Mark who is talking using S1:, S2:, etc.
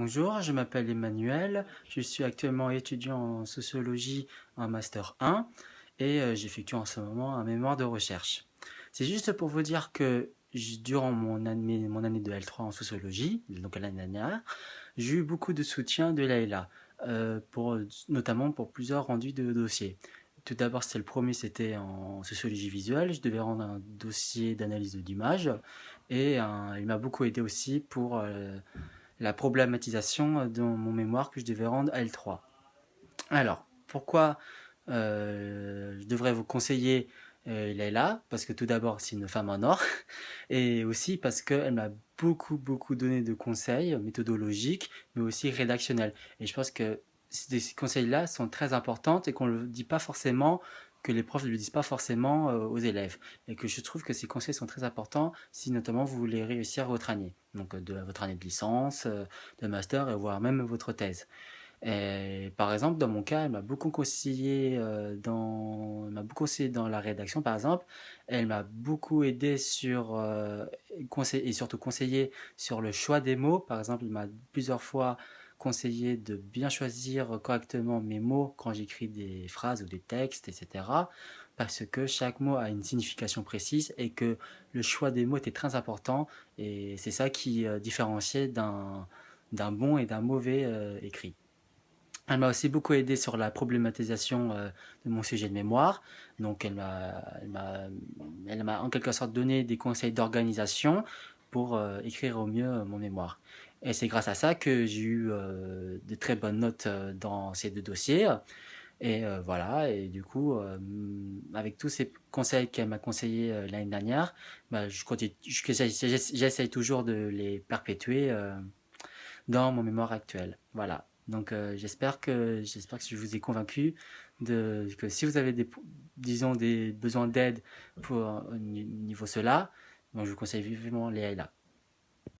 S1: Bonjour, je m'appelle Emmanuel, je suis actuellement étudiant en sociologie en Master 1 et j'effectue en ce moment un mémoire de recherche. C'est juste pour vous dire que durant mon année de L3 en sociologie, donc l'année dernière, j'ai eu beaucoup de soutien de Leïla, notamment pour plusieurs rendus de dossiers. Tout d'abord, c'était le premier, c'était en sociologie visuelle. Je devais rendre un dossier d'analyse d'image et il m'a beaucoup aidé aussi pour la problématisation de mon mémoire que je devais rendre à L3. Alors, pourquoi je devrais vous conseiller Leïla? Parce que tout d'abord, c'est une femme en or, et aussi parce qu'elle m'a beaucoup donné de conseils méthodologiques, mais aussi rédactionnels. Et je pense que ces conseils-là sont très importants et qu'on ne le dit pas forcément, que les profs ne le disent pas forcément aux élèves. Et que je trouve que ces conseils sont très importants si notamment vous voulez réussir votre année. Donc de votre année de licence, de master, et voire même votre thèse. Et, par exemple, dans mon cas, elle m'a beaucoup conseillé dans la rédaction, par exemple. Elle m'a beaucoup aidé et surtout conseillé sur le choix des mots. Par exemple, il m'a plusieurs fois conseillé de bien choisir correctement mes mots quand j'écris des phrases ou des textes, etc. Parce que chaque mot a une signification précise et que le choix des mots était très important. Et c'est ça qui différenciait d'un bon et d'un mauvais écrit. Elle m'a aussi beaucoup aidé sur la problématisation de mon sujet de mémoire. Donc elle m'a en quelque sorte donné des conseils d'organisation pour écrire au mieux mon mémoire. Et c'est grâce à ça que j'ai eu de très bonnes notes dans ces deux dossiers. Et voilà, et du coup, avec tous ces conseils qu'elle m'a conseillés l'année dernière, bah, j'essaye toujours de les perpétuer dans mon mémoire actuel. Voilà. Donc j'espère que je vous ai convaincu que si vous avez disons des besoins d'aide pour au niveau cela, moi je vous conseille vivement les là.